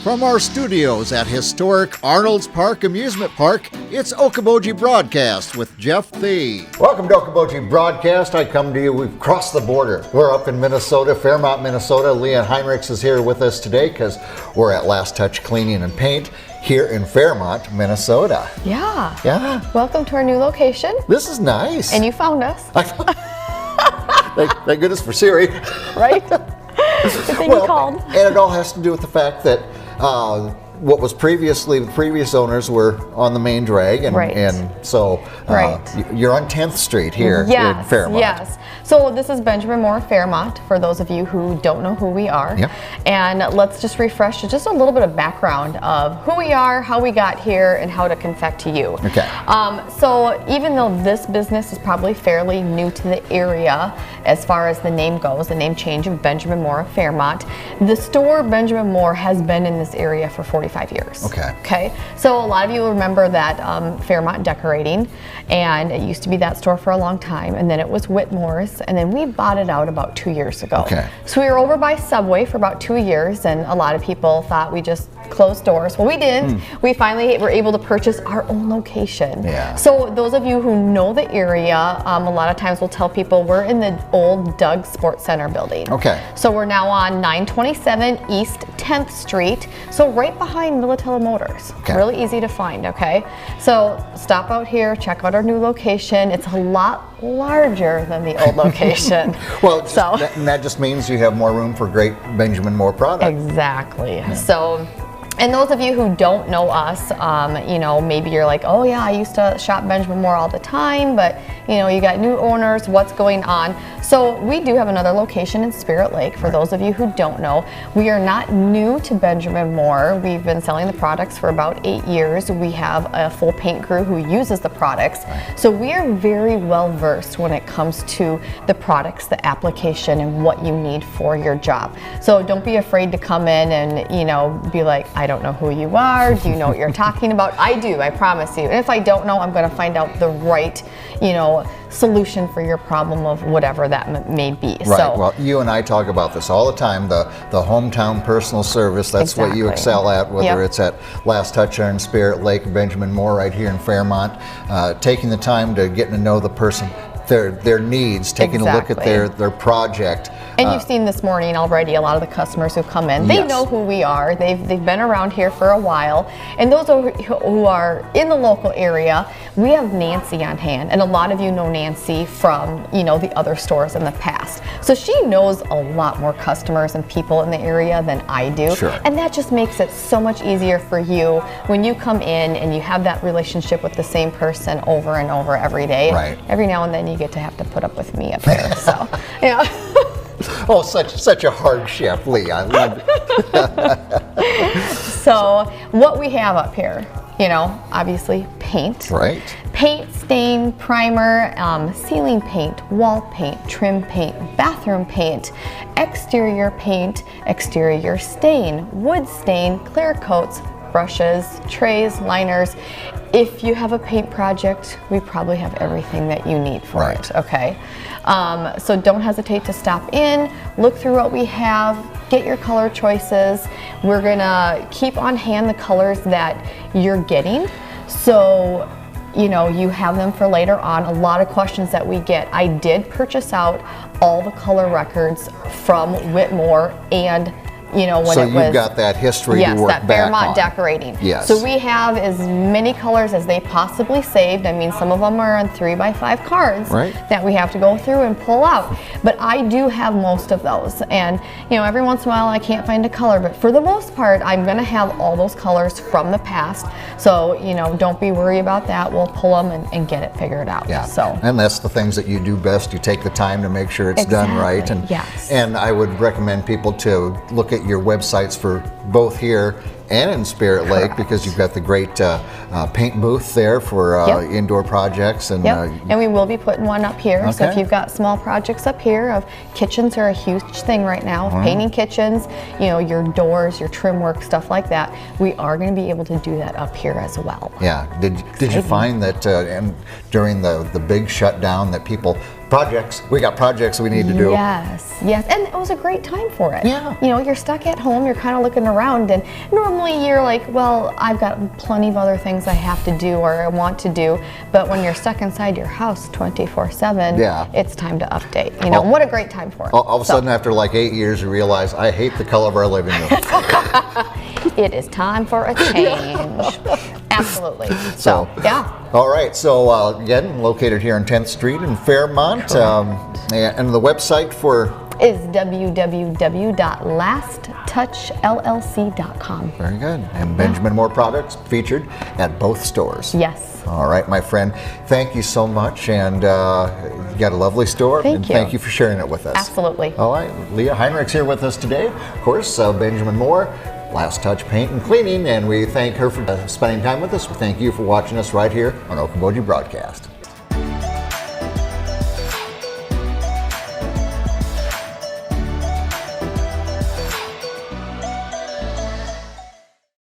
From our studios at historic Arnold's Park Amusement Park, it's Okoboji Broadcast with Jeff Thee. Welcome to Okoboji Broadcast. I come to you, we've crossed the border. We're up in Minnesota, Fairmont, Minnesota. Leah Heinrichs is here with us today because we're at Last Touch Cleaning and Paint here in Fairmont, Minnesota. Yeah. Welcome to our new location. This is nice. And you found us. Thank goodness for Siri. Right? Good thing you called. And it all has to do with the fact that what was previously, the previous owners were on the main drag, and so you're on 10th Street here in Fairmont. Yes. So this is Benjamin Moore Fairmont, for those of you who don't know who we are. Yep. And let's just refresh just a little bit of background of who we are, how we got here, and how to confect to you. Okay. So even though this business is probably fairly new to the area as far as the name goes, the name change of Benjamin Moore of Fairmont, the store Benjamin Moore has been in this area for 45 years. Okay. So a lot of you will remember that Fairmont Decorating, and it used to be that store for a long time, and then it was Whitmore's, and then we bought it out about 2 years ago. Okay. So we were over by Subway for about 2 years, and a lot of people thought we just closed doors. Well, we didn't. We finally were able to purchase our own location. Yeah. So those of you who know the area, a lot of times we'll tell people we're in the old Doug Sports Center building. Okay. So we're now on 927 East 10th Street, so right behind Militello Motors. Okay. Really easy to find, okay? So stop out here, check out our new location. It's a lot larger than the old location. Well, that just means you have more room for great Benjamin Moore products. Exactly. Yeah. So, and those of you who don't know us, maybe you're like, oh yeah, I used to shop Benjamin Moore all the time, but you got new owners, what's going on? So we do have another location in Spirit Lake. For those of you who don't know, we are not new to Benjamin Moore. We've been selling the products for about 8 years. We have a full paint crew who uses the products. So we are very well versed when it comes to the products, the application, and what you need for your job. So don't be afraid to come in and, be like, I don't know who you are. Do you know what you're talking about? I do, I promise you. And if I don't know, I'm going to find out the right, solution for your problem of whatever that may be. Right. So, well, you and I talk about this all the time. The hometown personal service. That's what you excel at. Whether it's at Last Touch or in Spirit Lake, Benjamin Moore, right here in Fairmont, taking the time to get to know the person, their needs, taking a look at their project. And you've seen this morning already, a lot of the customers who come in, they know who we are. They've been around here for a while. And those who are in the local area, we have Nancy on hand. And a lot of you know Nancy from, the other stores in the past. So she knows a lot more customers and people in the area than I do. Sure. And that just makes it so much easier for you when you come in and you have that relationship with the same person over and over every day. Right. Every now and then you get to have to put up with me up here. So, yeah. Oh, such a hard chef, Lee. I love it. So what we have up here, obviously paint. Right. Paint, stain, primer, ceiling paint, wall paint, trim paint, bathroom paint, exterior paint, exterior stain, wood stain, clear coats, brushes, trays, liners. If you have a paint project, we probably have everything that you need for it, okay? So don't hesitate to stop in, look through what we have, get your color choices. We're gonna keep on hand the colors that you're getting. So, you have them for later on. A lot of questions that we get. I did purchase out all the color records from Whitmore and when so it was, you've got that history to work that back Fairmont on. Decorating. Yes. So we have as many colors as they possibly saved. I mean, some of them are on 3x5 cards that we have to go through and pull out. But I do have most of those. And, every once in a while I can't find a color. But for the most part, I'm going to have all those colors from the past. So, don't be worried about that. We'll pull them and get it figured out. Yeah. So. And that's the things that you do best. You take the time to make sure it's done right. And, and I would recommend people to look at your websites for both here and in Spirit Lake, because you've got the great paint booth there for indoor projects. And and we will be putting one up here. So if you've got small projects up here, of kitchens are a huge thing right now, painting kitchens, your doors, your trim work, stuff like that, we are going to be able to do that up here as well. Yeah. Did you find that and during the big shutdown that people projects. We got projects we need to do. Yes, yes, and it was a great time for it. Yeah. You know, you're stuck at home, you're kind of looking around, and normally you're like, well, I've got plenty of other things I have to do or I want to do, but when you're stuck inside your house 24/7, Yeah. it's time to update. You know, what a great time for it. All of a sudden, after like 8 years, you realize I hate the color of our living room. It is time for a change. Absolutely. So, yeah. All right, so again, located here on 10th Street in Fairmont, and the website for is www.lasttouchllc.com. Very good. And Benjamin Moore products featured at both stores. Yes. All right, my friend, thank you so much, and you got a lovely store. Thank you. Thank you for sharing it with us. Absolutely. All right, Leah Heinrichs here with us today. Of course, Benjamin Moore, Last Touch Paint and Cleaning, and we thank her for spending time with us. We thank you for watching us right here on Okoboji Broadcast.